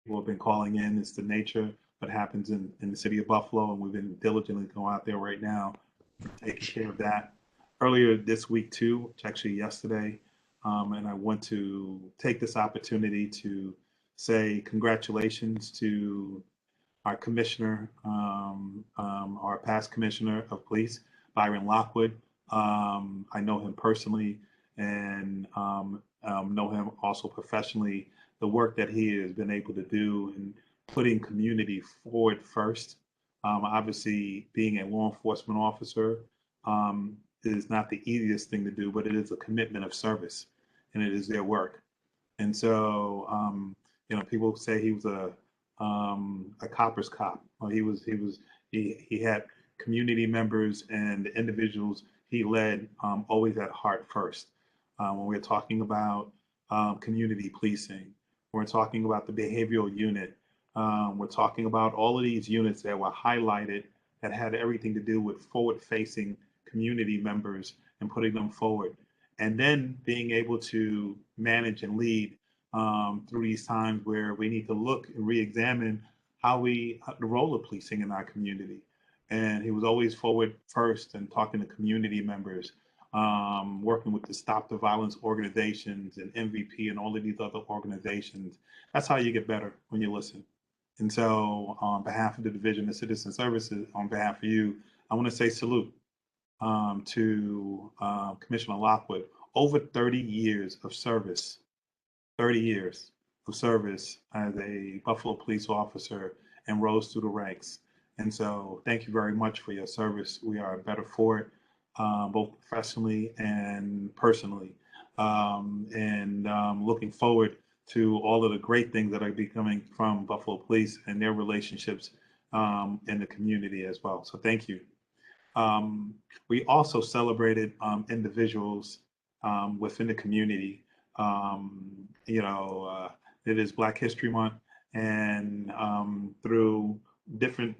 people have been calling in. It's the nature of what happens in the city of Buffalo, and we've been diligently going out there right now, taking care of that. Earlier this week too, which actually yesterday, and I want to take this opportunity to say congratulations to our commissioner, our past commissioner of police, Byron Lockwood. I know him personally and know him also professionally. The work that he has been able to do in putting community forward first. Obviously, being a law enforcement officer is not the easiest thing to do, but it is a commitment of service, and it is their work. And so, people say he was a copper's cop. Well, he had community members and the individuals he led always at heart first. When we're talking about community policing, we're talking about the behavioral unit. We're talking about all of these units that were highlighted that had everything to do with forward-facing community members and putting them forward, and then being able to manage and lead through these times where we need to look and re-examine the role of policing in our community. And he was always forward first and talking to community members, working with the Stop the Violence organizations and MVP and all of these other organizations. That's how you get better when you listen. And so, on behalf of the Division of Citizen Services, on behalf of you, I want to say salute to Commissioner Lockwood. Over 30 years of service 30 years of service as a Buffalo police officer and rose through the ranks. And so thank you very much for your service. We are better for it, both professionally and personally. Looking forward to all of the great things that are becoming from Buffalo Police and their relationships in the community as well. So thank you. Um, we also celebrated individuals within the community. It is Black History Month, and through different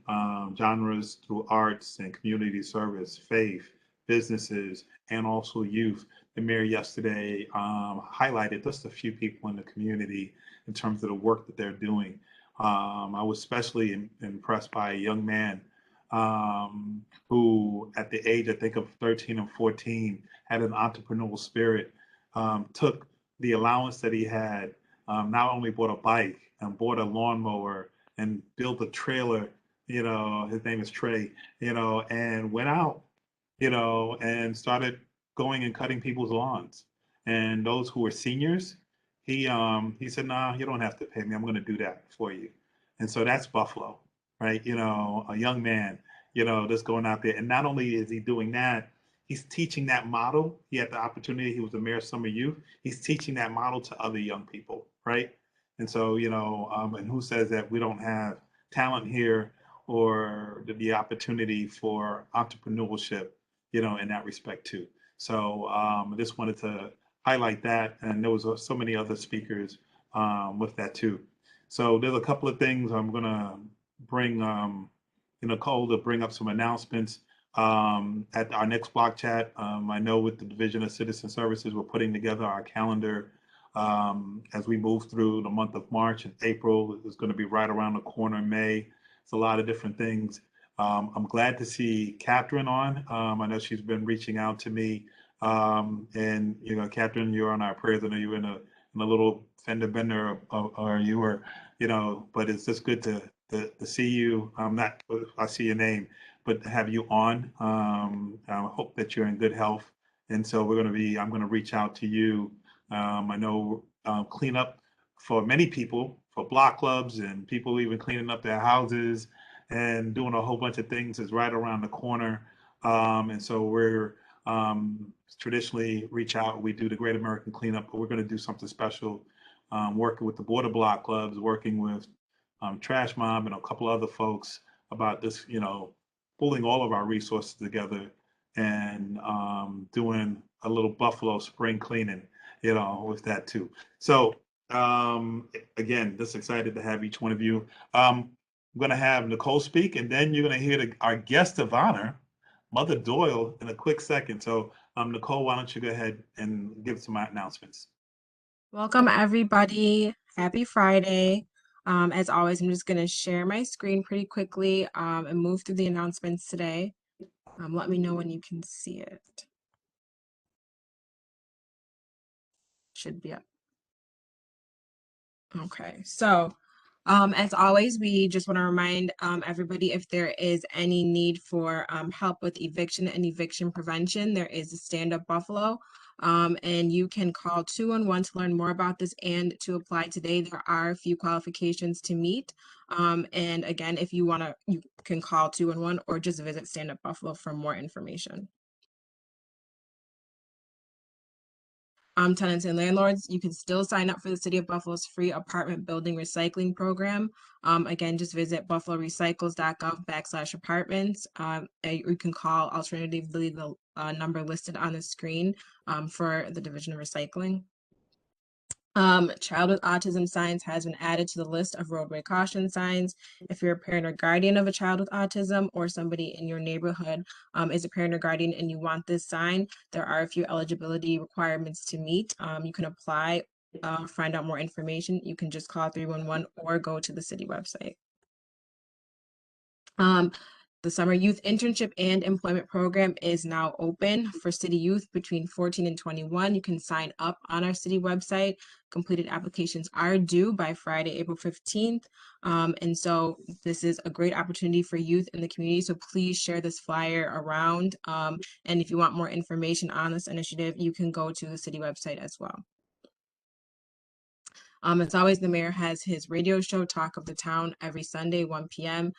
genres, through arts and community service, faith, businesses, and also youth. The mayor yesterday highlighted just a few people in the community in terms of the work that they're doing. I was especially impressed by a young man who, at the age, I think, of 13 and 14, had an entrepreneurial spirit, took the allowance that he had, not only bought a bike and bought a lawnmower and built a trailer, his name is Trey, and went out, and started going and cutting people's lawns. And those who were seniors, he said, "Nah, you don't have to pay me. I'm going to do that for you." And so that's Buffalo, right? A young man, that's going out there. And not only is he doing that, he's teaching that model. He had the opportunity. He was the mayor of Summer Youth. He's teaching that model to other young people, right? And so, and who says that we don't have talent here or the opportunity for entrepreneurship, in that respect too. So I just wanted to highlight that. And there was so many other speakers with that too. So there's a couple of things I'm going to bring Nicole to bring up some announcements at our next block chat. I know with the Division of Citizen Services, we're putting together our calendar as we move through the month of March and April. It's going to be right around the corner in May. It's a lot of different things. I'm glad to see Catherine on. I know she's been reaching out to me. And, Catherine, you're on our prayers. I know you were in a little fender bender or you were, but it's just good to see you. Not, I see your name, but to have you on. I hope that you're in good health. And so I'm going to reach out to you. I know cleanup for many people, for block clubs and people even cleaning up their houses and doing a whole bunch of things is right around the corner. And so we're traditionally reach out. We do the Great American Cleanup, but we're going to do something special, working with the border block clubs, working with Trash Mob and a couple other folks about this, pulling all of our resources together and doing a little Buffalo spring cleaning, with that too. So again, just excited to have each one of you. I'm going to have Nicole speak, and then you're going to hear our guest of honor, Mother Doyle, in a quick second. So Nicole, why don't you go ahead and give some announcements? Welcome, everybody. Happy Friday. As always, I'm just going to share my screen pretty quickly and move through the announcements today. Let me know when you can see it. Should be up. Okay, so as always, we just want to remind everybody if there is any need for help with eviction and eviction prevention, there is a Stand Up Buffalo. And you can call 211 to learn more about this and to apply today. There are a few qualifications to meet. And again, if you want to, you can call 211 or just visit Stand Up Buffalo for more information. Tenants and landlords, you can still sign up for the City of Buffalo's free apartment building recycling program. Again, just visit buffalorecycles.gov/apartments. You can call alternatively the number listed on the screen for the Division of Recycling. Child with autism signs has been added to the list of roadway caution signs. If you're a parent or guardian of a child with autism or somebody in your neighborhood is a parent or guardian and you want this sign, there are a few eligibility requirements to meet. You can apply, find out more information. You can just call 311 or go to the city website. The Summer Youth Internship and Employment Program is now open for city youth between 14 and 21. You can sign up on our city website. Completed applications are due by Friday, April 15th. And so this is a great opportunity for youth in the community. So please share this flyer around. And if you want more information on this initiative, you can go to the city website as well. As always, the mayor has his radio show, Talk of the Town, every Sunday, 1 p.m.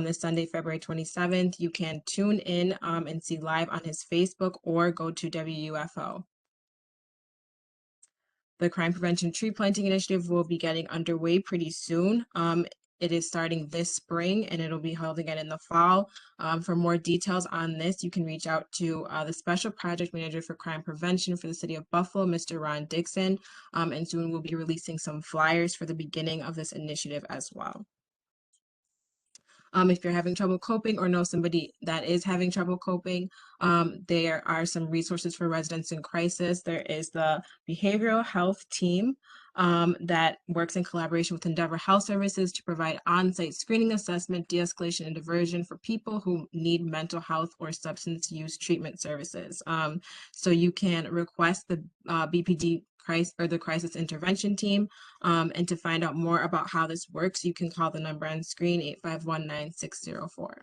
This Sunday, February 27th. You can tune in and see live on his Facebook or go to WUFO. The Crime Prevention Tree Planting Initiative will be getting underway pretty soon. It is starting this spring and it'll be held again in the fall. For more details on this, you can reach out to the Special Project Manager for Crime Prevention for the City of Buffalo, Mr. Ron Dixon, and soon we'll be releasing some flyers for the beginning of this initiative as well. If you're having trouble coping or know somebody that is having trouble coping, there are some resources for residents in crisis. There is the behavioral health team that works in collaboration with Endeavor Health Services to provide on-site screening, assessment, de-escalation, and diversion for people who need mental health or substance use treatment services. So you can request the BPD the crisis intervention team. And to find out more about how this works, you can call the number on screen, 851-9604.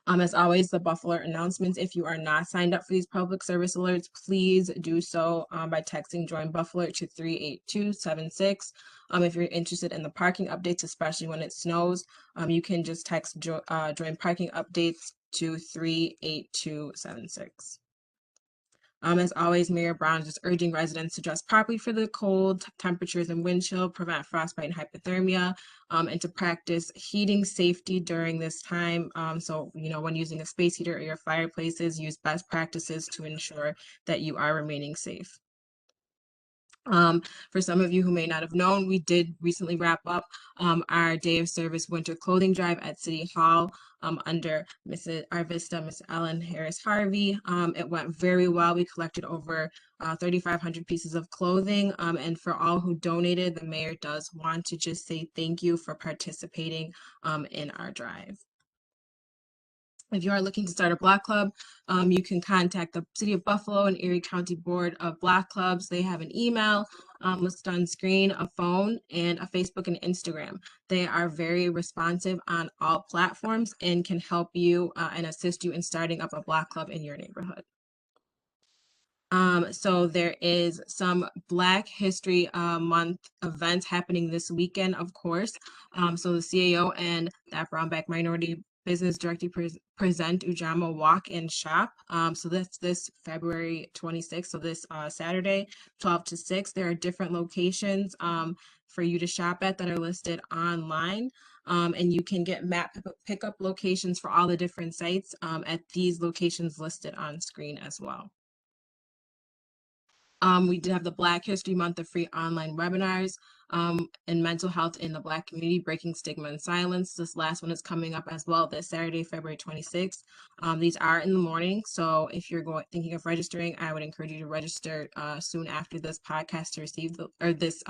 As always, the Buffalo announcements. If you are not signed up for these public service alerts, please do so by texting Join Buffalo to 38276. If you're interested in the parking updates, especially when it snows, you can just text Join Parking Updates to 38276. As always, Mayor Brown is just urging residents to dress properly for the cold temperatures and wind chill, prevent frostbite and hypothermia, and to practice heating safety during this time. So, when using a space heater or your fireplaces, use best practices to ensure that you are remaining safe. For some of you who may not have known, we did recently wrap up our Day of Service winter clothing drive at City Hall under Mrs. Arvista, Miss Ellen Harris Harvey. It went very well. We collected over 3,500 pieces of clothing. And for all who donated, the mayor does want to just say thank you for participating in our drive. If you are looking to start a block club, you can contact the City of Buffalo and Erie County Board of Block Clubs. They have an email listed on screen, a phone, and a Facebook and Instagram. They are very responsive on all platforms and can help you and assist you in starting up a block club in your neighborhood. So there is some Black History Month events happening this weekend, of course. So the CAO and that Brownback Minority Business directly present Ujamaa Walk and Shop. So that's this February 26th, so this Saturday, 12 to 6. There are different locations for you to shop at that are listed online. And you can get map pickup locations for all the different sites at these locations listed on screen as well. We did have the Black History Month of free online webinars. and mental health in the Black community, breaking stigma and silence. This last one is coming up as well this Saturday, February 26th. These are in the morning, so if you're thinking of registering, I would encourage you to register soon after this podcast to receive this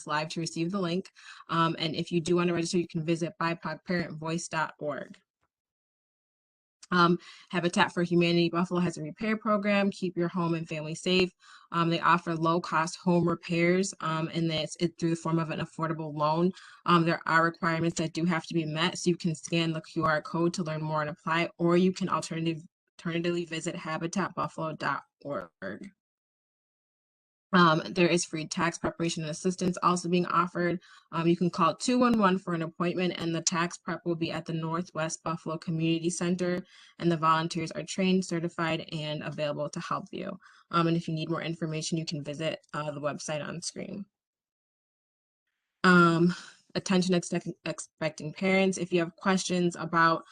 live to receive the link. And if you do want to register, you can visit BIPOCparentvoice.org. Habitat for Humanity Buffalo has a repair program. Keep your home and family safe. They offer low-cost home repairs, and that's it through the form of an affordable loan. There are requirements that do have to be met, so you can scan the QR code to learn more and apply, or you can alternatively visit habitatbuffalo.org. There is free tax preparation and assistance also being offered. You can call 211 for an appointment, and the tax prep will be at the Northwest Buffalo Community Center, and the volunteers are trained, certified, and available to help you. And if you need more information, you can visit the website on screen. Attention expecting parents, if you have questions about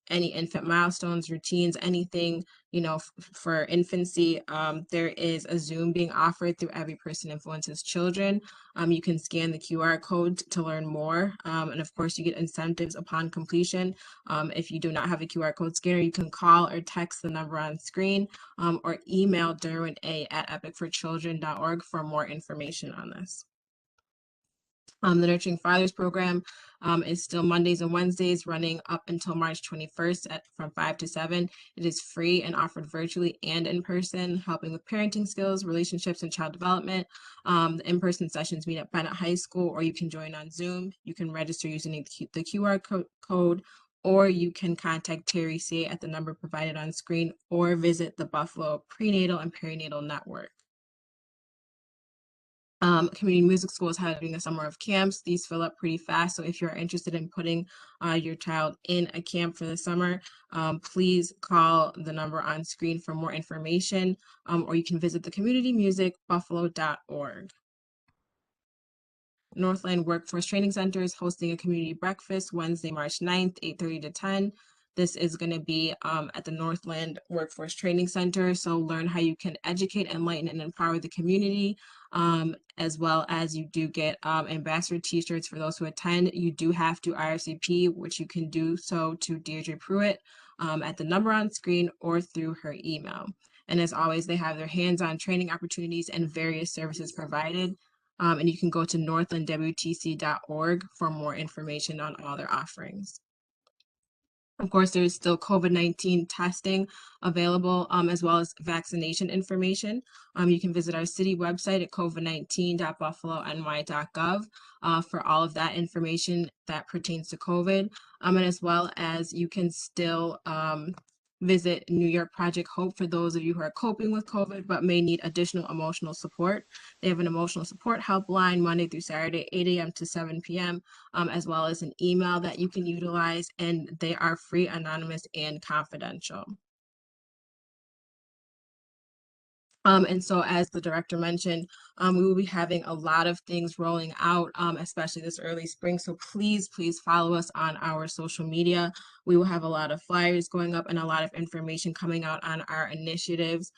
any infant milestones, routines, anything, for infancy, there is a Zoom being offered through Every Person Influences Children. You can scan the QR code to learn more. And of course, you get incentives upon completion. If you do not have a QR code scanner, you can call or text the number on screen, or email derwina@epicforchildren.org for more information on this. The Nurturing Fathers program is still Mondays and Wednesdays, running up until March 21st from 5 to 7. It is free and offered virtually and in person, helping with parenting skills, relationships, and child development. The in-person sessions meet at Bennett High School, or you can join on Zoom. You can register using the QR code, or you can contact Terry C. at the number provided on screen, or visit the Buffalo Prenatal and Perinatal Network. Community music school is having a summer of camps. These fill up pretty fast. So if you're interested in putting your child in a camp for the summer, please call the number on screen for more information, or you can visit the communitymusicbuffalo.org. Northland Workforce Training Center is hosting a community breakfast Wednesday, March 9th, 8:30 to 10. This is going to be at the Northland Workforce Training Center. So learn how you can educate, enlighten, and empower the community, as well as you do get ambassador t-shirts for those who attend. You do have to RSVP, which you can do so to Deirdre Pruitt at the number on screen or through her email. And as always, they have their hands-on training opportunities and various services provided. And you can go to northlandwtc.org for more information on all their offerings. Of course, there is still COVID-19 testing available, as well as vaccination information. You can visit our city website at covid19.buffalony.gov for all of that information that pertains to COVID. And as well as you can still visit New York Project Hope for those of you who are coping with COVID but may need additional emotional support. They have an emotional support helpline Monday through Saturday, 8 a.m. to 7 p.m., as well as an email that you can utilize, and they are free, anonymous, and confidential. And so as the director mentioned, we will be having a lot of things rolling out, especially this early spring. So please follow us on our social media. We will have a lot of flyers going up and a lot of information coming out on our initiatives.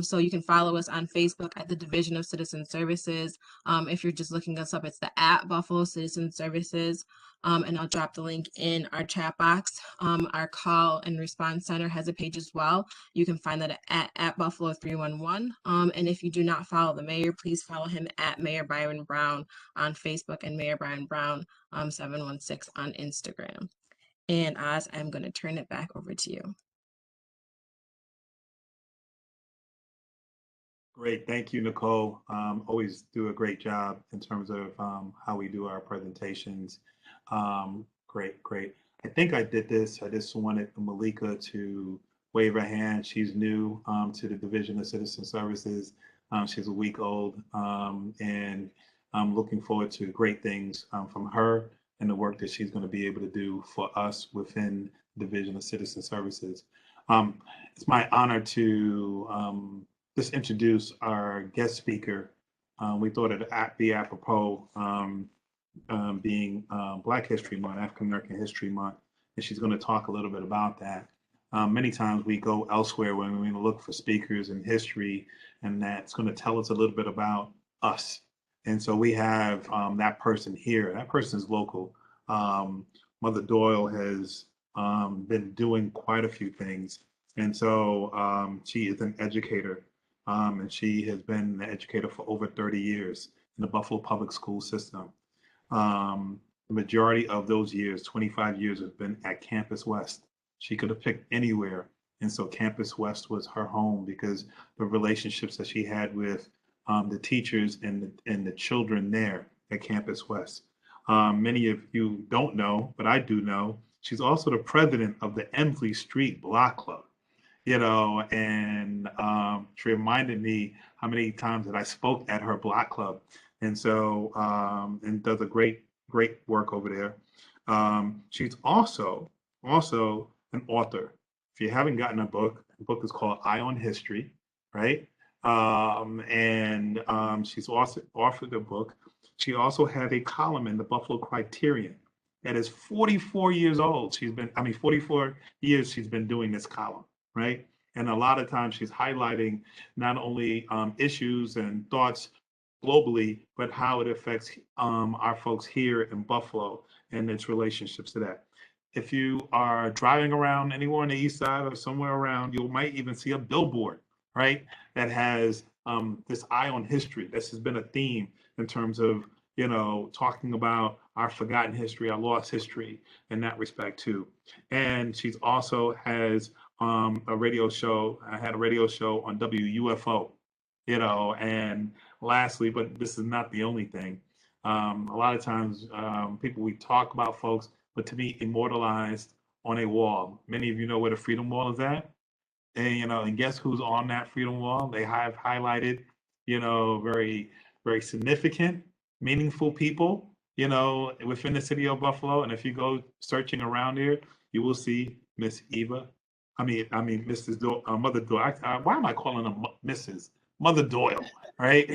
So you can follow us on Facebook at the Division of Citizen Services. If you're just looking us up, it's the @Buffalo Citizen Services. And I'll drop the link in our chat box. Our call and response center has a page as well. You can find that at Buffalo 311. And if you do not follow the mayor, please follow him at Mayor Byron Brown on Facebook and Mayor Byron Brown 716 on Instagram. And Oz, I'm going to turn it back over to you. Great. Thank you, Nicole. Always do a great job in terms of how we do our presentations. Great. I think I did this. I just wanted Malika to wave her hand. She's new to the Division of Citizen Services. She's a week old, and I'm looking forward to great things from her and the work that she's going to be able to do for us within the Division of Citizen Services. It's my honor to just introduce our guest speaker. We thought it'd be apropos being Black History Month, African American History Month, and she's going to talk a little bit about that. Many times we go elsewhere when we look for speakers in history, and that's going to tell us a little bit about us. And so we have that person here. That person is local. Um, Mother Doyle has been doing quite a few things. And so she is an educator, and she has been an educator for over 30 years in the Buffalo public school system. The majority of those years, 25 years, have been at Campus West. She could have picked anywhere. And so Campus West was her home because the relationships that she had with the teachers and the children there at Campus West. Many of you don't know, but I do know, she's also the president of the Emsley Street Block Club, and she reminded me how many times that I spoke at her block club. And so, and does a great work over there. She's also an author. If you haven't gotten a book, the book is called Eye on History, right? And she's also authored a book. She also has a column in the Buffalo Criterion that is 44 years old. 44 years she's been doing this column, right? And a lot of times she's highlighting not only issues and thoughts globally, but how it affects our folks here in Buffalo and its relationships to that. If you are driving around anywhere on the east side or somewhere around, you might even see a billboard, right, that has this eye on history. This has been a theme in terms of talking about our forgotten history, our lost history in that respect too. And she's also has a radio show. I had a radio show on WUFO, and lastly, but this is not the only thing. A lot of times, people we talk about folks, but to be immortalized on a wall. Many of you know where the Freedom Wall is at, and guess who's on that Freedom Wall? They have highlighted, very very significant, meaningful people, within the city of Buffalo. And if you go searching around here, you will see Miss Eva. I mean, Mrs. Mother Doyle. Why am I calling her Mrs. Mother Doyle? Right?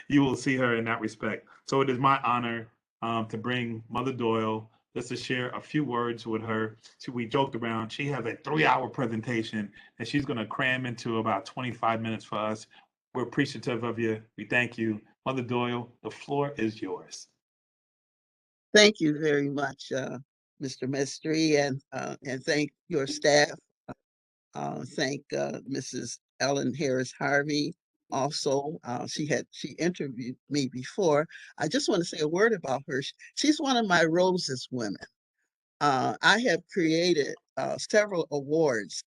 You will see her in that respect. So it is my honor to bring Mother Doyle just to share a few words with her. We joked around. She has a 3-hour presentation and she's going to cram into about 25 minutes for us. We're appreciative of you. We thank you. Mother Doyle, the floor is yours. Thank you very much, Mr. Mestry, and thank your staff. Thank Mrs. Ellen Harris Harvey. Also, she interviewed me before. I just want to say a word about her. She's one of my Roses women. I have created several awards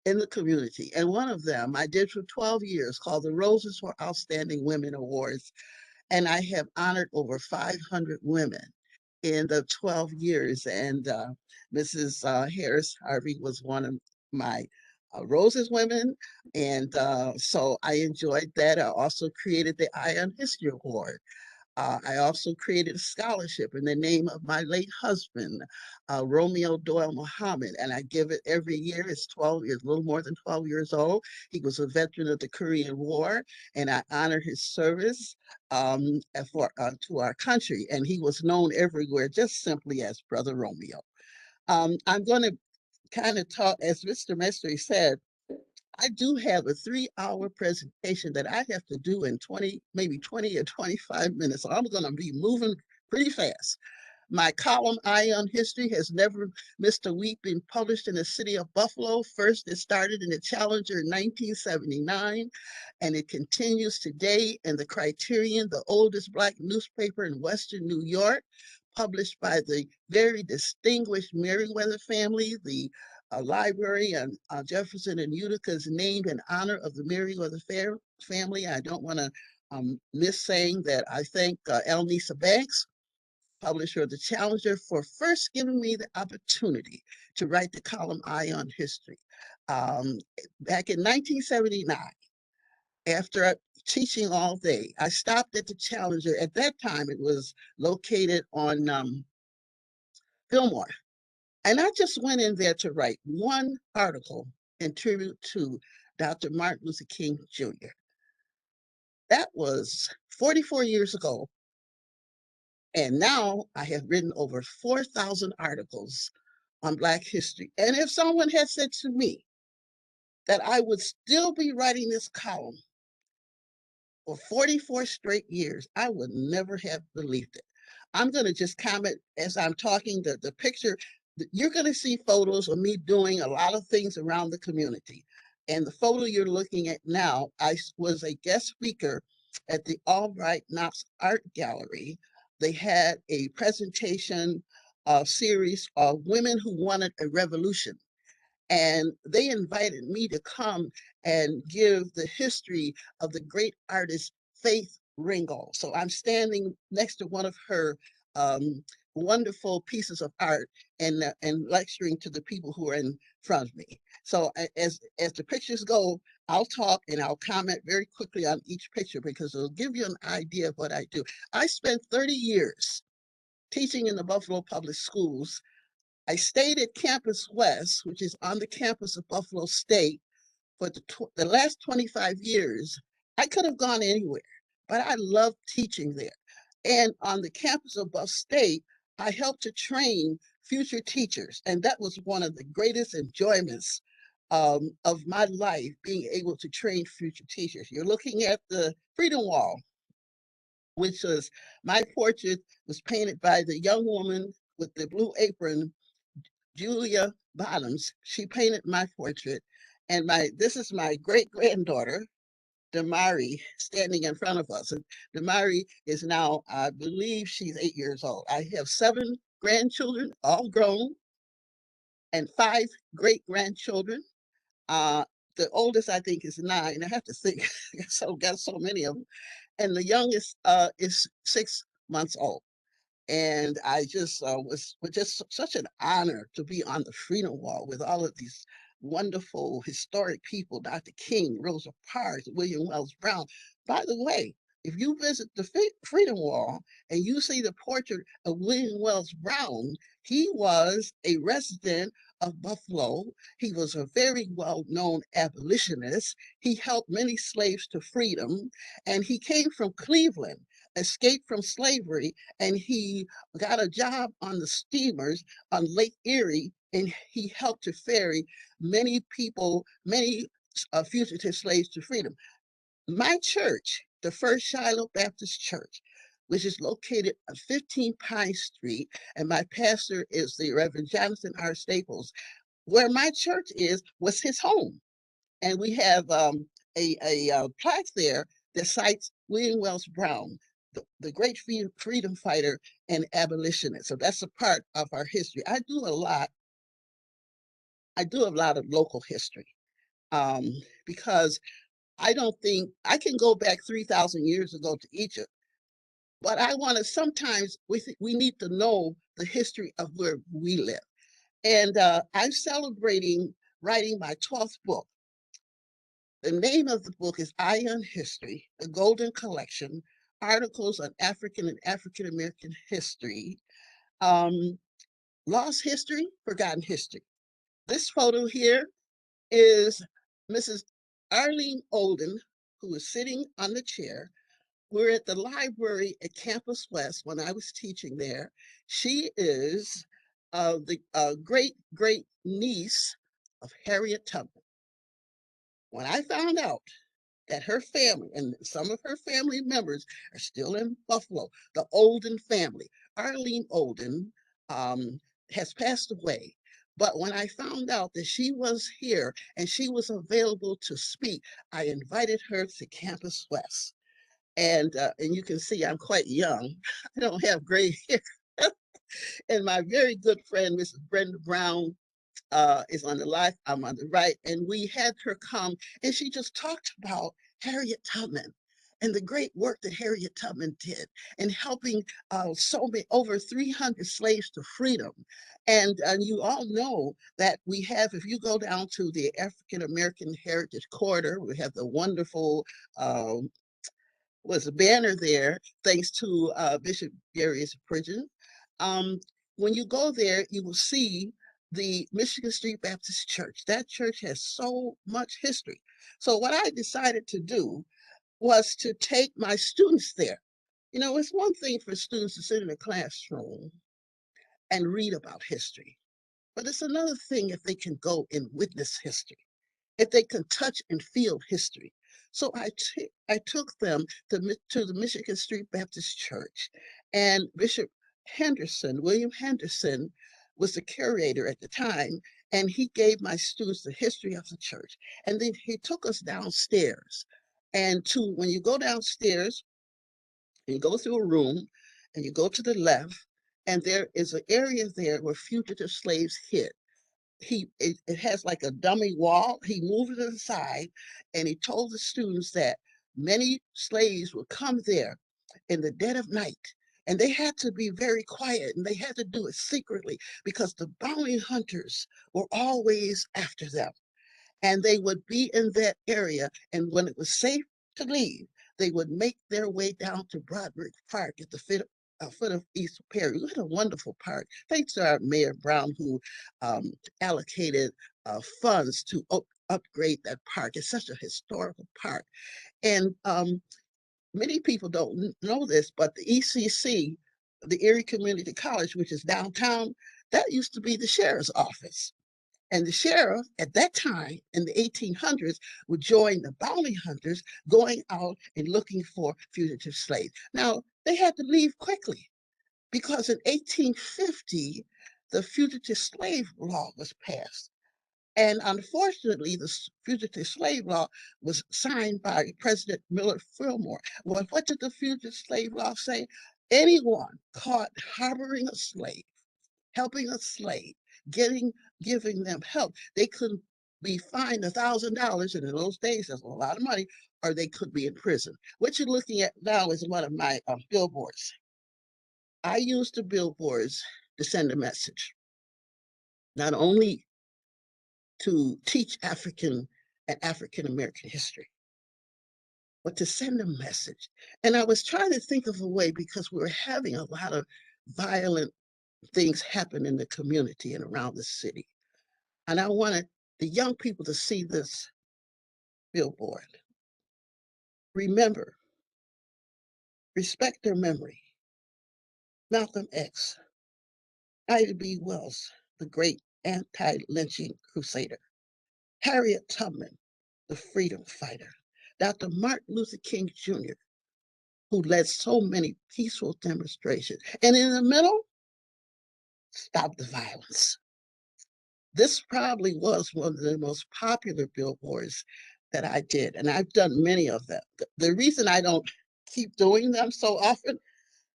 in the community, and one of them I did for 12 years called the Roses for Outstanding Women Awards, and I have honored over 500 women in the 12 years. And Mrs. Harris Harvey was one of my Roses women. And so I enjoyed that. I also created the Ion History Award. I also created a scholarship in the name of my late husband, Romeo Doyle Muhammad, and I give it every year. It's 12 years, a little more than 12 years old. He was a veteran of the Korean War, and I honor his service to our country. And he was known everywhere just simply as Brother Romeo. I'm going to kind of talk, as Mr. Mestry said, I do have a 3-hour presentation that I have to do in 20, maybe 20 or 25 minutes. So I'm going to be moving pretty fast. My column, Ion History, has never missed a week being published in the city of Buffalo. First, it started in the Challenger in 1979, and it continues today in the Criterion, the oldest Black newspaper in Western New York, published by the very distinguished Merriweather family. The library on Jefferson and Utica is named in honor of the Merriweather family. I don't want to miss saying that I thank Elnisa Banks, publisher of the Challenger, for first giving me the opportunity to write the column Ion History. Back in 1979, after teaching all day, I stopped at the Challenger. At that time, it was located on Fillmore. And I just went in there to write one article in tribute to Dr. Martin Luther King Jr. That was 44 years ago. And now I have written over 4,000 articles on Black history. And if someone had said to me that I would still be writing this column for 44 straight years. I would never have believed it. I'm going to just comment as I'm talking, the picture, you're going to see photos of me doing a lot of things around the community. And the photo you're looking at now, I was a guest speaker at the Albright Knox Art Gallery. They had a presentation series of women who wanted a revolution. And they invited me to come and give the history of the great artist Faith Ringgold. So I'm standing next to one of her um, wonderful pieces of art and lecturing to the people who are in front of me. So as the pictures go, I'll talk and I'll comment very quickly on each picture because it'll give you an idea of what I do. I spent 30 years teaching in the Buffalo Public Schools. I stayed at Campus West, which is on the campus of Buffalo State, for the last 25 years. I could have gone anywhere, but I loved teaching there. And on the campus of Buff State, I helped to train future teachers. And that was one of the greatest enjoyments of my life, being able to train future teachers. You're looking at the Freedom Wall, which was my portrait was painted by the young woman with the blue apron, Julia Bottoms. She painted my portrait. And this is my great granddaughter, Damari, standing in front of us. And Damari is now, I believe she's 8 years old. I have 7 grandchildren, all grown, and 5 great grandchildren. The oldest, I think, is 9. I have to think. Got so many of them. And the youngest is 6 months old. And I just was just such an honor to be on the Freedom Wall with all of these wonderful historic people, Dr. King, Rosa Parks, William Wells Brown. By the way, if you visit the Freedom Wall and you see the portrait of William Wells Brown, he was a resident of Buffalo. He was a very well-known abolitionist. He helped many slaves to freedom, and he came from Cleveland, escaped from slavery, and he got a job on the steamers on Lake Erie, and he helped to ferry many people, many fugitive slaves to freedom. My church, the First Shiloh Baptist Church, which is located on 15 Pine Street, and my pastor is the Reverend Jonathan R. Staples, where my church was his home. And we have a plaque there that cites William Wells Brown, the great freedom fighter and abolitionist. So that's a part of our history. I do a lot of local history because I don't think I can go back 3,000 years ago to Egypt, but I want to sometimes we need to know the history of where we live. And I'm celebrating writing my 12th book. The name of the book is Ion History, the Golden Collection, articles on African and African American history, lost history, forgotten history. This photo here is Mrs. Arlene Olden, who is sitting on the chair. We're at the library at Campus West when I was teaching there. She is the great niece of Harriet Tubman. When I found out that her family and some of her family members are still in Buffalo, the Olden family, Arlene Olden has passed away. But when I found out that she was here and she was available to speak, I invited her to Campus West. And you can see I'm quite young. I don't have gray hair. And my very good friend, Mrs. Brenda Brown, is on the left, I'm on the right, and we had her come, and she just talked about Harriet Tubman and the great work that Harriet Tubman did in helping so many, over 300 slaves to freedom. And you all know that we have, if you go down to the African American Heritage Corridor, we have the wonderful was a banner there, thanks to Bishop Darius Pridgeon. When you go there, you will see the Michigan Street Baptist Church. That church has so much history. So what I decided to do was to take my students there. You know, it's one thing for students to sit in a classroom and read about history, but it's another thing if they can go and witness history, if they can touch and feel history. So I took them to the Michigan Street Baptist Church, and Bishop Henderson, William Henderson, was the curator at the time, and he gave my students the history of the church. And then he took us downstairs. And when you go downstairs, you go through a room, and you go to the left, and there is an area there where fugitive slaves hid. It has like a dummy wall. He moved it aside, and he told the students that many slaves would come there in the dead of night, and they had to be very quiet, and they had to do it secretly because the bounty hunters were always after them, and they would be in that area. And when it was safe to leave, they would make their way down to Broderick Park at the foot of East Perry. We had a wonderful park, thanks to our Mayor Brown, who allocated funds to upgrade that park. It's such a historical park. And many people don't know this, but the ECC, the Erie Community College, which is downtown, that used to be the sheriff's office. And the sheriff at that time in the 1800s would join the bounty hunters going out and looking for fugitive slaves. Now, they had to leave quickly because in 1850, the Fugitive Slave Law was passed. And unfortunately, the Fugitive Slave Law was signed by President Millard Fillmore. Well, what did the Fugitive Slave Law say? Anyone caught harboring a slave, helping a slave, giving them help, they could be fined $1,000, and in those days, that's a lot of money, or they could be in prison. What you're looking at now is one of my billboards. I use the billboards to send a message, not only to teach African and African American history, but to send a message. And I was trying to think of a way, because we were having a lot of violent things happen in the community and around the city. And I wanted the young people to see this billboard. Remember, respect their memory. Malcolm X, Ida B. Wells, the great anti-lynching crusader. Harriet Tubman, the freedom fighter. Dr. Martin Luther King Jr., who led so many peaceful demonstrations. And in the middle, stop the violence. This probably was one of the most popular billboards that I did, and I've done many of them. The reason I don't keep doing them so often,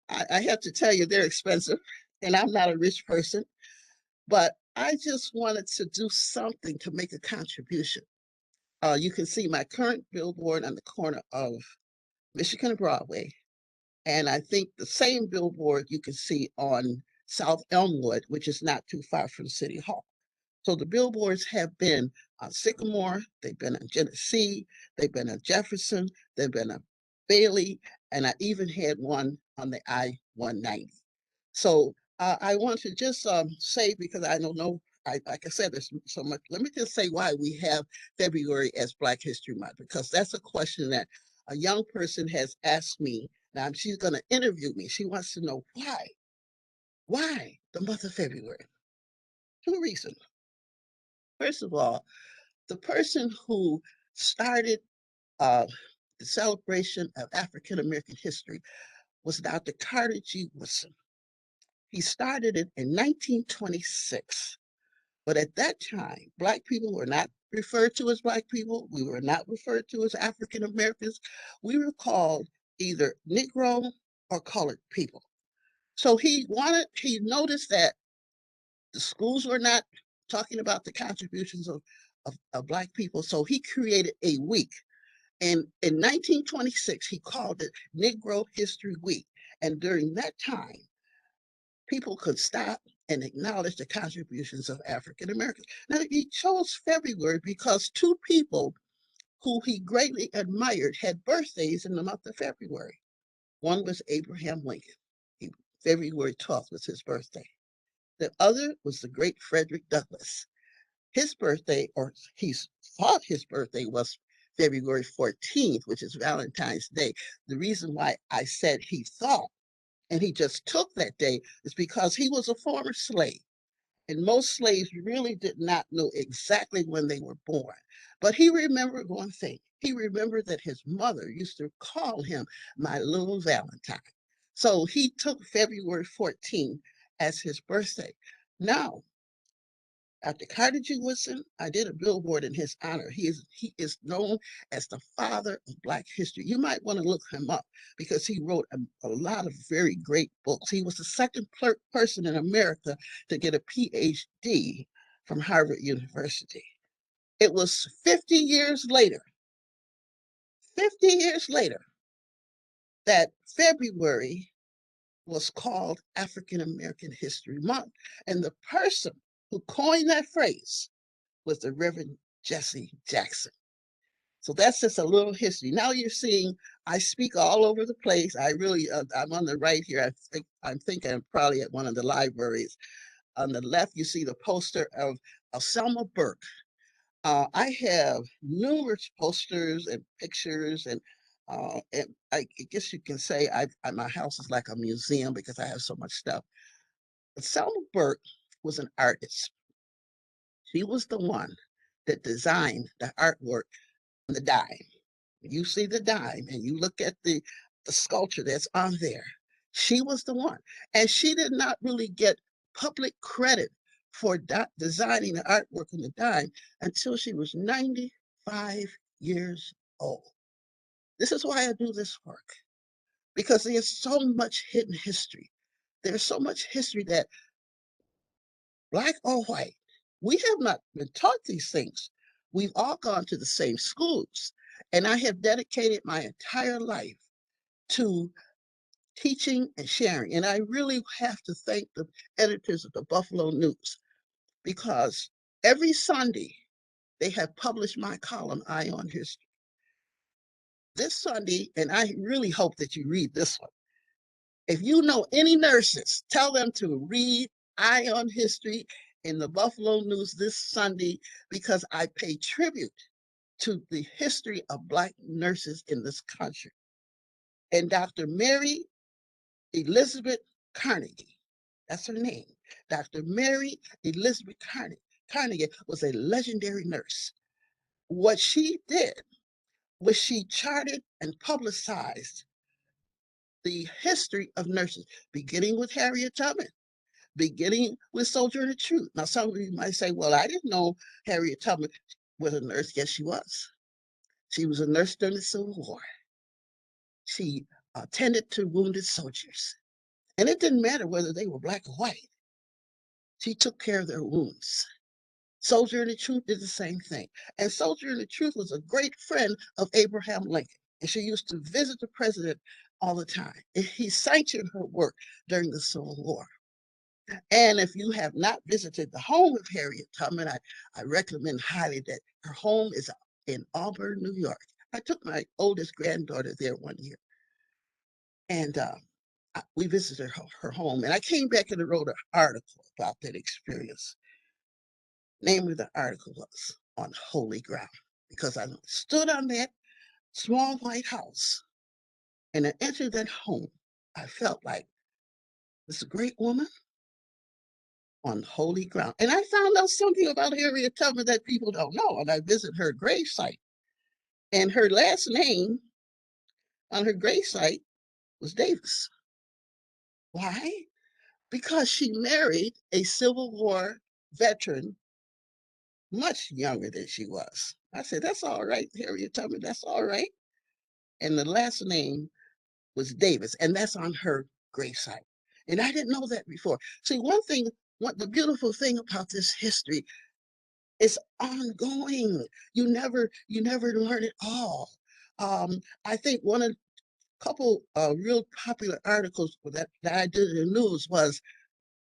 I have to tell you, they're expensive, and I'm not a rich person, but I just wanted to do something to make a contribution. You can see my current billboard on the corner of Michigan and Broadway, and I think the same billboard you can see on South Elmwood, which is not too far from City Hall. So the billboards have been on Sycamore, they've been on Genesee, they've been on Jefferson, they've been on Bailey, and I even had one on the I-190. So I want to just say, because I don't know, like I said, there's so much. Let me just say why we have February as Black History Month, because that's a question that a young person has asked me. Now she's going to interview me. She wants to know why. Why the month of February? Two reasons. First of all, the person who started uh, the celebration of African American history was Dr. Carter G. Woodson. He started it in 1926. But at that time, Black people were not referred to as Black people. We were not referred to as African Americans. We were called either Negro or colored people. So he noticed that the schools were not talking about the contributions of Black people. So he created a week. And in 1926, he called it Negro History Week. And during that time, people could stop and acknowledge the contributions of African Americans. Now, he chose February because two people who he greatly admired had birthdays in the month of February. One was Abraham Lincoln. February 12th was his birthday. The other was the great Frederick Douglass. His birthday, or he thought his birthday, was February 14th, which is Valentine's Day. The reason why I said he thought and he just took that day is because he was a former slave. And most slaves really did not know exactly when they were born. But he remembered one thing. He remembered that his mother used to call him my little Valentine. So he took February 14th as his birthday. Now, after Carter G. Woodson, I did a billboard in his honor. He is known as the father of Black history. You might want to look him up because he wrote a lot of very great books. He was the second person in America to get a PhD from Harvard University. It was 50 years later, that February was called African American History Month. And the person who coined that phrase was the Reverend Jesse Jackson. So that's just a little history. Now you're seeing I speak all over the place. I'm on the right here. I'm thinking I'm probably at one of the libraries. On the left, you see the poster of Selma Burke. I have numerous posters and pictures, and I guess you can say my house is like a museum because I have so much stuff. But Selma Burke was an artist. She was the one that designed the artwork on the dime. You see the dime and you look at the sculpture that's on there. She was the one. And she did not really get public credit for designing the artwork on the dime until she was 95 years old. This is why I do this work, because there's so much hidden history. There's so much history that Black or white, we have not been taught these things. We've all gone to the same schools. And I have dedicated my entire life to teaching and sharing. And I really have to thank the editors of the Buffalo News because every Sunday they have published my column, Eye on History. This Sunday, and I really hope that you read this one. If you know any nurses, tell them to read Eye on History in the Buffalo News this Sunday because I pay tribute to the history of Black nurses in this country. And Dr. Mary Elizabeth Carnegie, that's her name. Dr. Mary Elizabeth Carnegie was a legendary nurse. What she did was she charted and publicized the history of nurses, beginning with Harriet Tubman, beginning with Soldier of Truth. Now, some of you might say, well, I didn't know Harriet Tubman was a nurse. Yes, she was. She was a nurse during the Civil War. She attended to wounded soldiers. And it didn't matter whether they were Black or white. She took care of their wounds. Soldier of the Truth did the same thing. And Soldier of the Truth was a great friend of Abraham Lincoln. And she used to visit the president all the time. He sanctioned her work during the Civil War. And if you have not visited the home of Harriet Tubman, I recommend highly that her home is in Auburn, New York. I took my oldest granddaughter there one year. And we visited her home. And I came back and wrote an article about that experience. Name of the article was On Holy Ground, because I stood on that small white house and I entered that home. I felt like this great woman on holy ground. And I found out something about Harriet Tubman that people don't know. And I visited her gravesite. And her last name on her gravesite was Davis. Why? Because she married a Civil War veteran much younger than she was. I said, that's all right, Harriet Tubman, that's all right. And the last name was Davis, and that's on her gravesite. And I didn't know that before. See, the beautiful thing about this history is ongoing. You never learn it all. I think one of a couple real popular articles that I did in the news was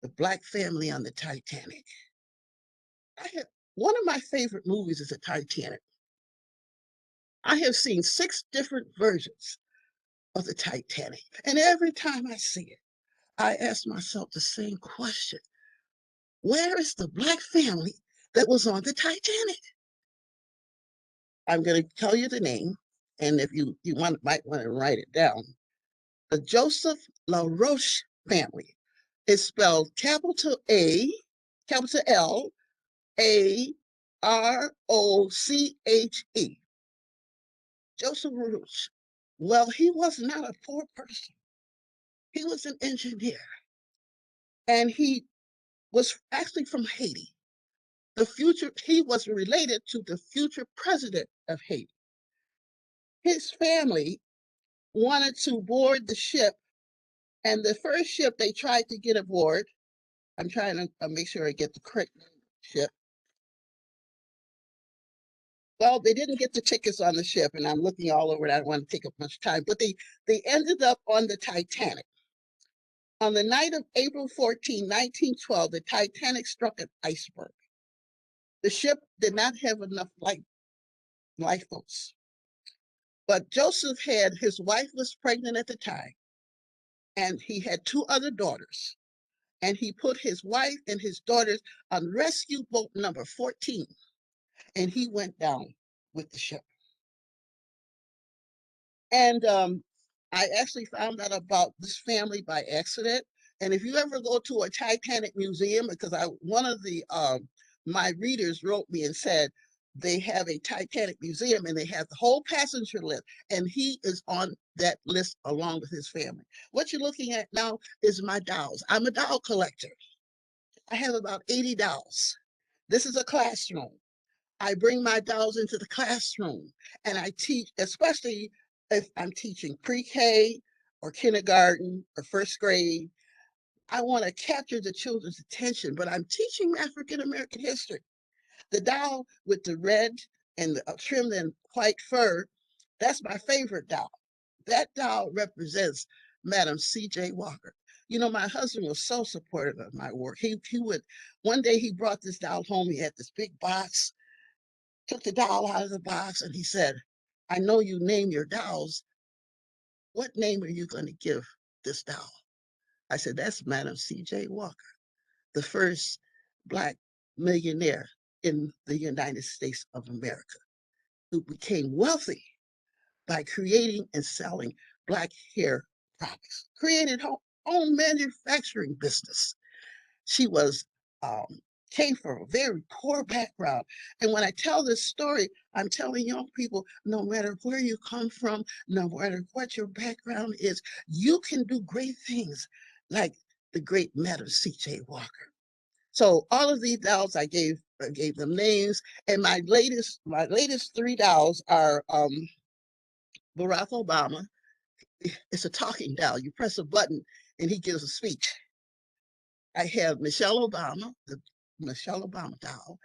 the Black family on the Titanic. One of my favorite movies is the Titanic. I have seen 6 different versions of the Titanic. And every time I see it, I ask myself the same question. Where is the Black family that was on the Titanic? I'm going to tell you the name, and if you might want to write it down. The Joseph LaRoche family is spelled capital A, capital L-A-R-O-C-H-E. Joseph Roche. Well, he was not a poor person. He was an engineer, and he was actually from Haiti. He was related to the future president of Haiti. His family wanted to board the ship, and the first ship they tried to get aboard, I'm trying to make sure I get the correct ship. Well, they didn't get the tickets on the ship, and I'm looking all over it. I don't want to take up much time, but they ended up on the Titanic. On the night of April 14, 1912, the Titanic struck an iceberg. The ship did not have enough lifeboats. But Joseph his wife was pregnant at the time, and he had two other daughters. And he put his wife and his daughters on rescue boat number 14, and he went down with the ship. And I actually found out about this family by accident. And if you ever go to a Titanic museum, because one of the my readers wrote me and said they have a Titanic museum and they have the whole passenger list, and he is on that list along with his family. What you're looking at now is my dolls. I'm a doll collector. I have about 80 dolls. This is a classroom. I bring my dolls into the classroom and I teach, especially if I'm teaching pre-K or kindergarten or first grade. I want to capture the children's attention, but I'm teaching African American history. The doll with the red and the trimmed in white fur, that's my favorite doll. That doll represents Madam C.J. Walker. You know, my husband was so supportive of my work. He would, one day he brought this doll home. He had this big box, took the doll out of the box, and he said, I know you name your dolls. What name are you going to give this doll? I said, that's Madam C.J. Walker, the first Black millionaire in the United States of America, who became wealthy by creating and selling Black hair products, created her own manufacturing business. She was came from a very poor background. And when I tell this story, I'm telling young people, no matter where you come from, no matter what your background is, you can do great things like the great Madam C.J. Walker. So all of these dolls, I gave them names, and my latest three dolls are Barack Obama. It's a talking doll. You press a button, and he gives a speech. I have Michelle Obama, the Michelle Obama doll.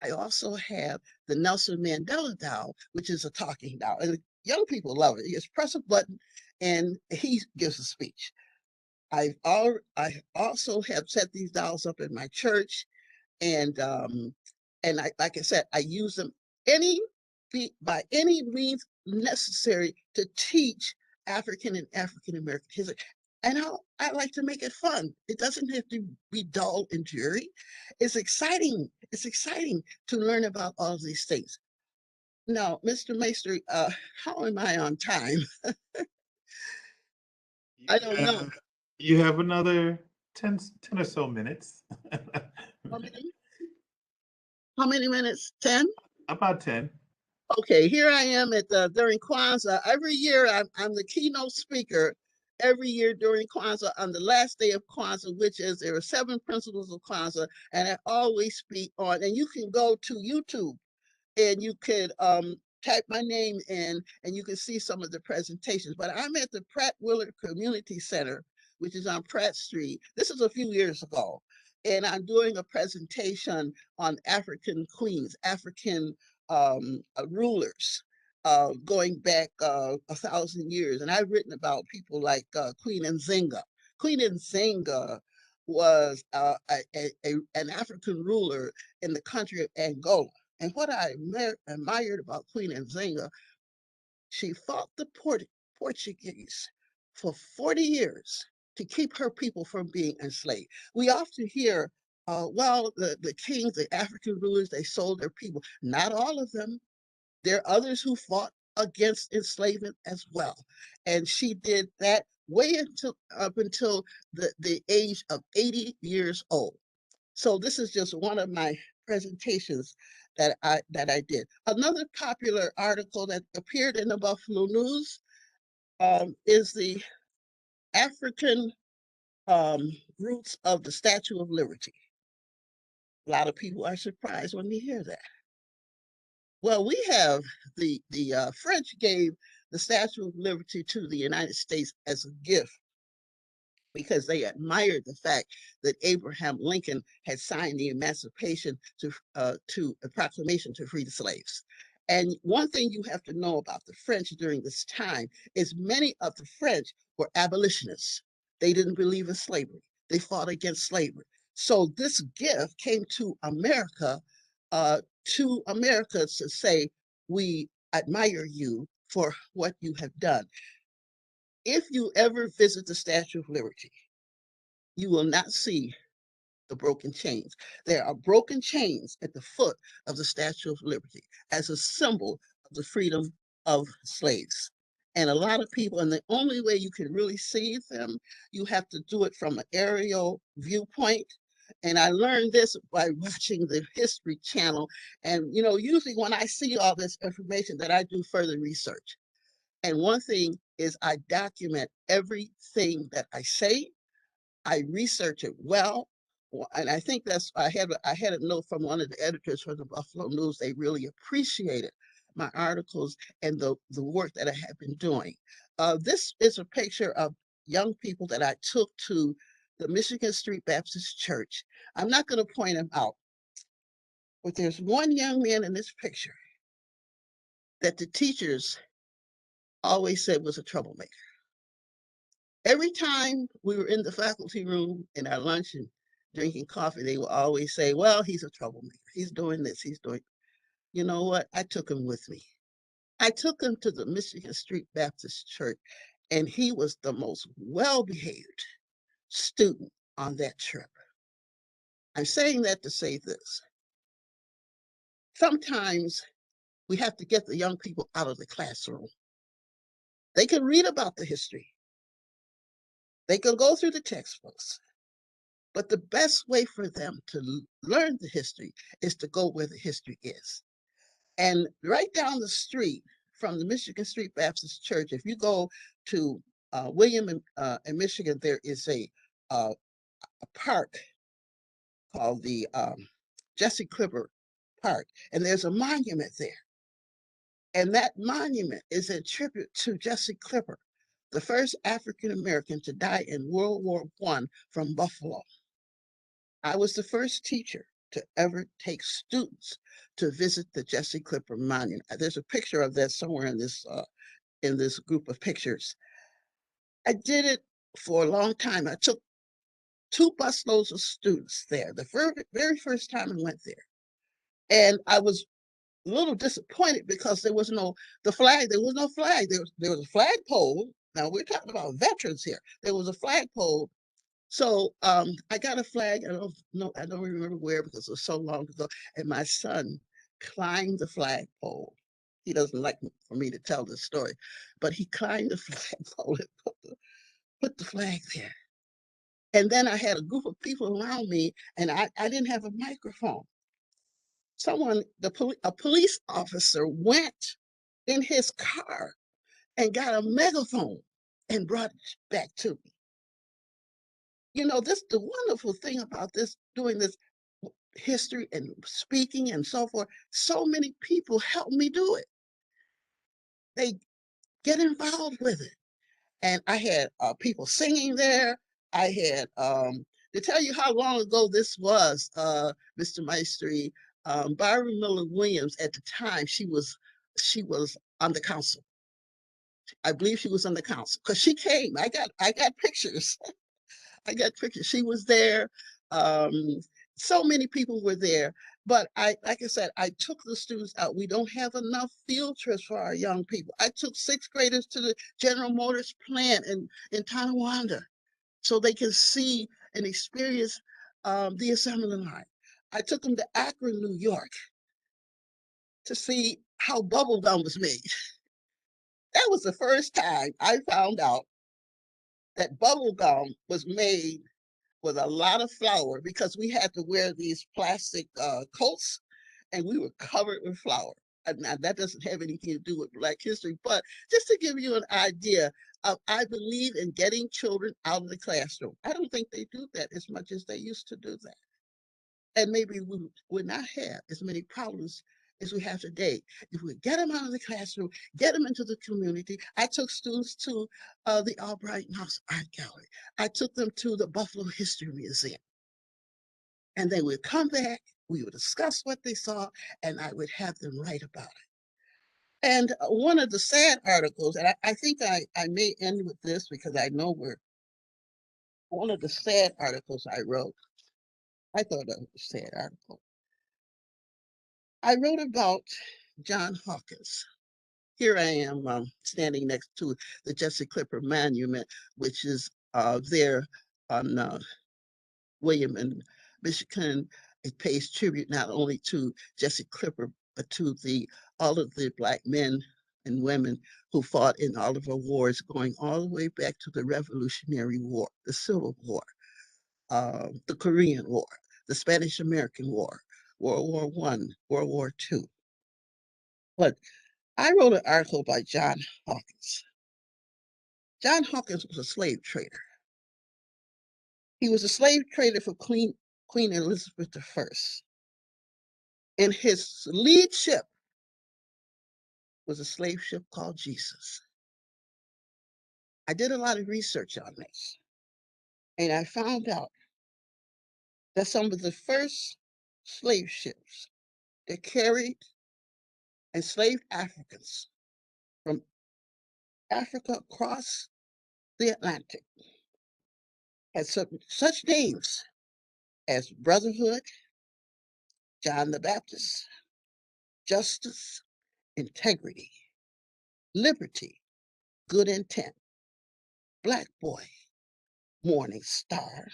I also have the Nelson Mandela doll, which is a talking doll. And young people love it. You just press a button and he gives a speech. I also have set these dolls up in my church, and like I said, I use them by any means necessary to teach African and African American history. And I like to make it fun. It doesn't have to be dull and dreary. It's exciting. It's exciting to learn about all of these things. Now, Mr. Maestri, how am I on time? I don't know. You have another 10 or so minutes. How many? How many minutes? 10? About 10. Okay, here I am during Kwanzaa. Every year I'm the keynote speaker. Every year during Kwanzaa, on the last day of Kwanzaa, which is there are 7 principles of Kwanzaa, and I always speak on. And you can go to YouTube and you could type my name in and you can see some of the presentations. But I'm at the Pratt Willard Community Center, which is on Pratt Street. This is a few years ago. And I'm doing a presentation on African queens, African rulers, going back 1,000 years. And I've written about people like Queen Nzinga. Queen Nzinga was an African ruler in the country of Angola. And what I admired about Queen Nzinga, she fought the Portuguese for 40 years to keep her people from being enslaved. We often hear, well, the kings, the African rulers, they sold their people. Not all of them. There are others who fought against enslavement as well. And she did that up until the age of 80 years old. So this is just one of my presentations that I did. Another popular article that appeared in the Buffalo News is the African roots of the Statue of Liberty. A lot of people are surprised when they hear that. Well, we have the French gave the Statue of Liberty to the United States as a gift because they admired the fact that Abraham Lincoln had signed the Emancipation to a proclamation to free the slaves. And one thing you have to know about the French during this time is many of the French were abolitionists. They didn't believe in slavery. They fought against slavery. So this gift came to America to say, we admire you for what you have done. If you ever visit the Statue of Liberty, you will not see the broken chains. There are broken chains at the foot of the Statue of Liberty as a symbol of the freedom of slaves. And a lot of people, and the only way you can really see them, you have to do it from an aerial viewpoint. And I learned this by watching the History Channel. And, usually when I see all this information, that I do further research. And one thing is I document everything that I say. I research it well. And I think I had a note from one of the editors for the Buffalo News. They really appreciated my articles and the work that I have been doing. This is a picture of young people that I took to the Michigan Street Baptist Church. I'm not going to point them out, but there's one young man in this picture that the teachers always said was a troublemaker. Every time we were in the faculty room in our lunch and drinking coffee, they would always say, well, he's a troublemaker. He's doing this, he's doing. You know what? I took him with me. I took him to the Michigan Street Baptist Church, and he was the most well-behaved student on that trip. I'm saying that to say this. Sometimes we have to get the young people out of the classroom. They can read about the history. They can go through the textbooks. But the best way for them to learn the history is to go where the history is. And right down the street from the Michigan Street Baptist Church, if you go to William in Michigan, there is a park called the Jesse Clipper Park, and there's a monument there. And that monument is a tribute to Jesse Clipper, the first African-American to die in World War I from Buffalo. I was the first teacher to ever take students to visit the Jesse Clipper Monument. There's a picture of that somewhere in this group of pictures. I did it for a long time. I took 2 busloads of students there, the very first time I went there. And I was a little disappointed because there was no flag. There was no flag. There was a flagpole. Now we're talking about veterans here. There was a flagpole. So I got a flag. I don't remember where because it was so long ago. And my son climbed the flagpole. He doesn't like for me to tell this story, but he climbed the flagpole and put the flag there. And then I had a group of people around me, and I didn't have a microphone. A police officer went in his car and got a megaphone and brought it back to me. The wonderful thing about doing this history and speaking and so forth, so many people help me do it. They get involved with it. And I had people singing there. I had, to tell you how long ago this was, Mr. Maestri, Barbara Miller Williams, at the time, she was on the council. I believe she was on the council because she came. I got pictures. I got pictures. She was there. So many people were there. But like I said, I took the students out. We don't have enough field trips for our young people. I took 6th graders to the General Motors plant in Tonawanda so they can see and experience the assembly line. I took them to Akron, New York to see how bubble gum was made. That was the first time I found out that bubble gum was made with a lot of flour because we had to wear these plastic coats and we were covered with flour. Now, that doesn't have anything to do with Black history, but just to give you an idea of, I believe in getting children out of the classroom. I don't think they do that as much as they used to do that. And maybe we would not have as many problems as we have today if we get them out of the classroom, get them into the community. I took students to the Albright House Art Gallery. I took them to the Buffalo History Museum. And they would come back, we would discuss what they saw, and I would have them write about it. And one of the sad articles, and I think I may end with this because I know one of the sad articles I wrote, I thought that was a sad article. I wrote about John Hawkins. Here I am standing next to the Jesse Clipper Monument, which is there on William and Michigan. It pays tribute not only to Jesse Clipper, but to all of the Black men and women who fought in all of our wars, going all the way back to the Revolutionary War, the Civil War, the Korean War, the Spanish-American War, World War I, World War II. But I wrote an article by John Hawkins. John Hawkins was a slave trader. He was a slave trader for Queen Elizabeth I. And his lead ship was a slave ship called Jesus. I did a lot of research on this, and I found out that some of the first slave ships that carried enslaved Africans from Africa across the Atlantic had such names as Brotherhood, John the Baptist, Justice, Integrity, Liberty, Good Intent, Black Boy, Morning Star,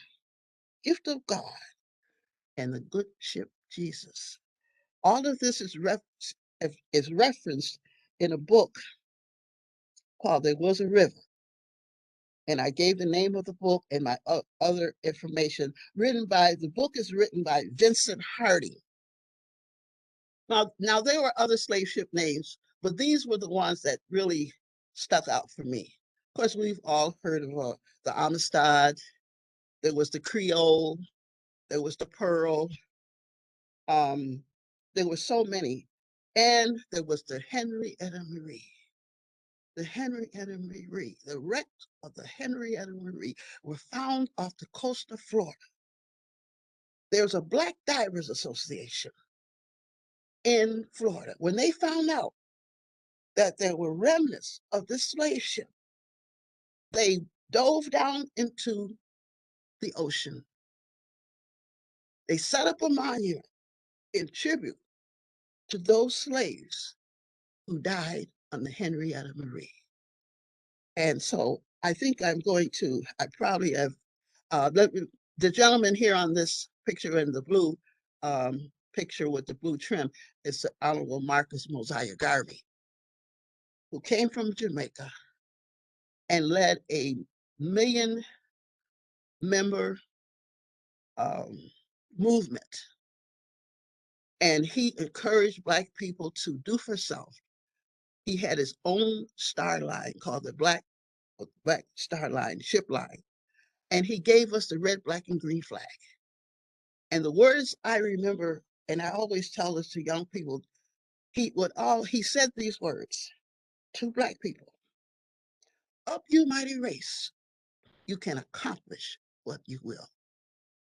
Gift of God, and the Good Ship Jesus. All of this is referenced in a book called There Was a River. And I gave the name of the book and my other information. The book is written by Vincent Harding. Now there were other slave ship names, but these were the ones that really stuck out for me. Of course, we've all heard of the Amistad. There was the Creole. There was the Pearl. There were so many. And there was the Henrietta Marie. The Henrietta Marie, the wrecks of the Henrietta Marie were found off the coast of Florida. There's a Black Divers Association in Florida. When they found out that there were remnants of this slave ship, they dove down into the ocean. They set up a monument in tribute to those slaves who died on the Henrietta Marie. And so I think I probably have, the gentleman here on this picture in the blue picture with the blue trim is the Honorable Marcus Mosiah Garvey, who came from Jamaica and led a 1,000,000-member movement. And he encouraged Black people to do for self. He had his own star line called the Black Star Line, ship line. And he gave us the red, black, and green flag. And the words I remember, and I always tell this to young people, he said these words to Black people: up you mighty race, you can accomplish what you will.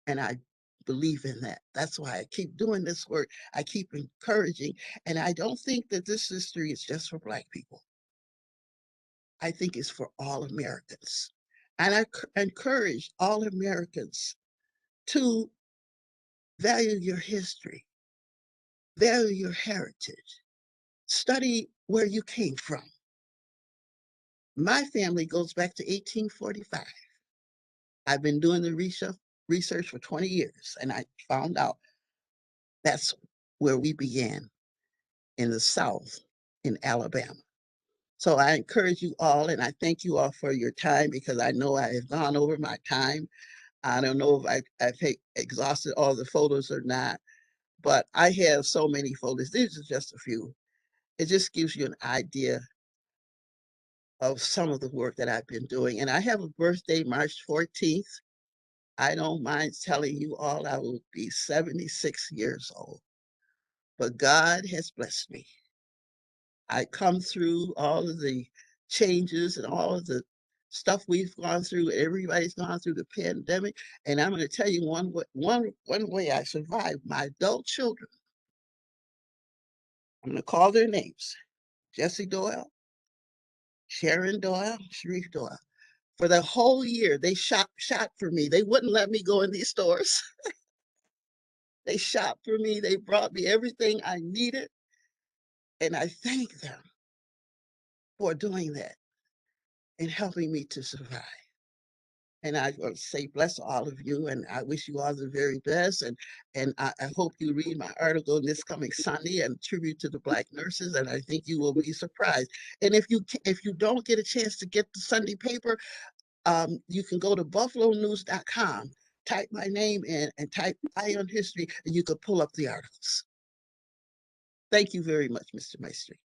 And I believe in that. That's why I keep doing this work. I keep encouraging. And I don't think that this history is just for Black people. I think it's for all Americans. And I encourage all Americans to value your history, value your heritage, study where you came from. My family goes back to 1845. I've been doing the research for 20 years, and I found out that's where we began, in the South, in Alabama. So I encourage you all, and I thank you all for your time, because I know I have gone over my time. I don't know if I've exhausted all the photos or not, but I have so many photos. These are just a few. It just gives you an idea of some of the work that I've been doing. And I have a birthday, March 14th. I don't mind telling you all I will be 76 years old. But God has blessed me. I come through all of the changes and all of the stuff we've gone through. Everybody's gone through the pandemic. And I'm going to tell you one way I survived. My adult children, I'm going to call their names: Jesse Doyle, Sharon Doyle, Sharif Doyle. For the whole year, they shop for me. They wouldn't let me go in these stores. They shopped for me. They brought me everything I needed. And I thank them for doing that and helping me to survive. And I want to say bless all of you, and I wish you all the very best. And I hope you read my article this coming Sunday and tribute to the Black nurses, and I think you will be surprised. And if you don't get a chance to get the Sunday paper, you can go to buffalonews.com, type my name in, and type Ion History, and you can pull up the articles. Thank you very much, Mr. Maestri.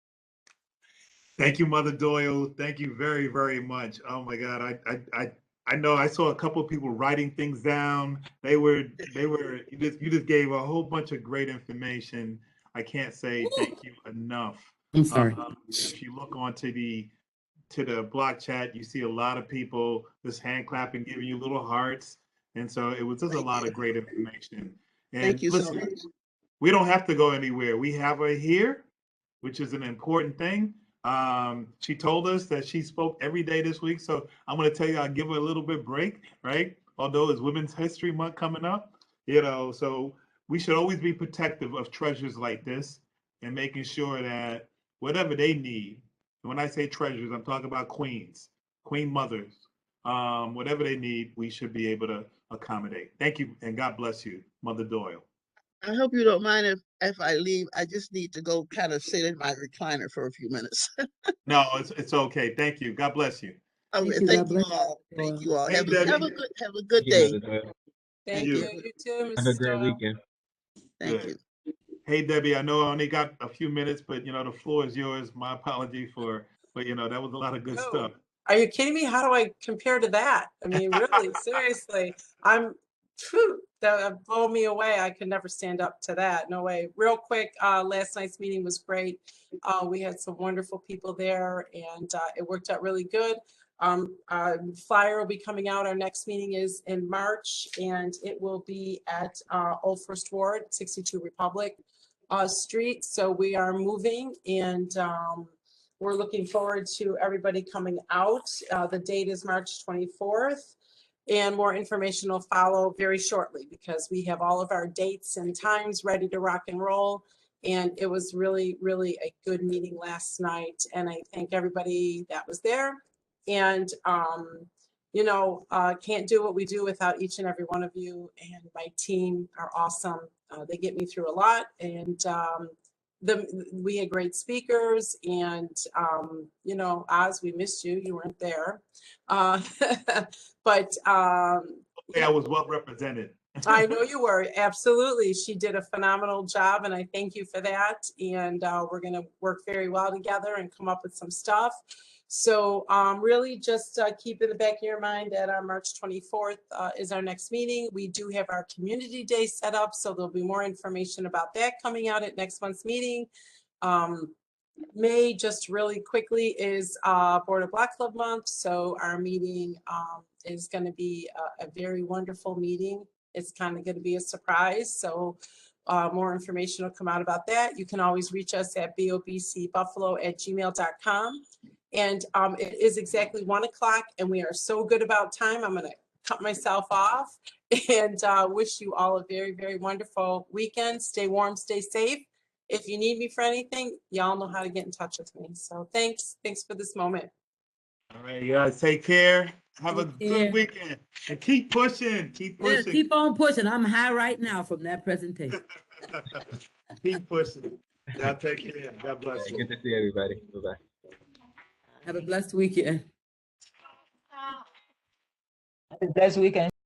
Thank you, Mother Doyle. Thank you very, very much. Oh my God, I know I saw a couple of people writing things down. You just gave a whole bunch of great information. I can't say thank you enough. I'm sorry. If you look onto the block chat, you see a lot of people just hand clapping, giving you little hearts. And so it was just a lot of great information. And Thank you listen, so much. we don't have to go anywhere. We have her here, which is an important thing. She told us that she spoke every day this week. So I'm going to tell you, I'll give her a little bit break, right? Although it's Women's History Month coming up, so we should always be protective of treasures like this and making sure that whatever they need, and when I say treasures, I'm talking about queens, queen mothers, whatever they need, we should be able to accommodate. Thank you, and God bless you, Mother Doyle. I hope you don't mind if I leave. I just need to go kind of sit in my recliner for a few minutes. No, it's okay. Thank you. God bless you. Okay, Thank you. thank you all. Thank you all. Hey, Have Debbie. a good day. Thank you. you too, Have a Mrs. great Doyle. weekend. Thank Good. you. Hey, Debbie, I know I only got a few minutes, but the floor is yours. My apology but that was a lot of good stuff. Are you kidding me? How do I compare to that? I mean, really, seriously, that blew me away. I could never stand up to that. No way. Real quick, last night's meeting was great. We had some wonderful people there, and it worked out really good. Flyer will be coming out. Our next meeting is in March, and it will be at Old First Ward, 62 Republic Street. So we are moving, and we're looking forward to everybody coming out. The date is March 24th, and more information will follow very shortly because we have all of our dates and times ready to rock and roll. And it was really, really a good meeting last night. And I thank everybody that was there. And, can't do what we do without each and every one of you. And my team are awesome. They get me through a lot. And we had great speakers, and Oz, we missed you. You weren't there, but I was well represented. I know you were. Absolutely, she did a phenomenal job, and I thank you for that. And we're going to work very well together and come up with some stuff. So really just keep in the back of your mind that on March 24th is our next meeting. We do have our community day set up, so there'll be more information about that coming out at next month's meeting. May, just really quickly, is Board of Black Club Month. So our meeting is going to be a very wonderful meeting. It's kind of going to be a surprise. So more information will come out about that. You can always reach us at bobcbuffalo@gmail.com. And it is exactly 1 o'clock, and we are so good about time. I'm going to cut myself off and wish you all a very, very wonderful weekend. Stay warm, stay safe. If you need me for anything, y'all know how to get in touch with me. So thanks for this moment. All right, you guys take care. Have a good weekend and keep pushing. Keep pushing. Yeah, keep on pushing. I'm high right now from that presentation. Keep pushing. Y'all take care. God bless you. Good to see everybody. Bye-bye. Have a blessed weekend. Have a blessed weekend.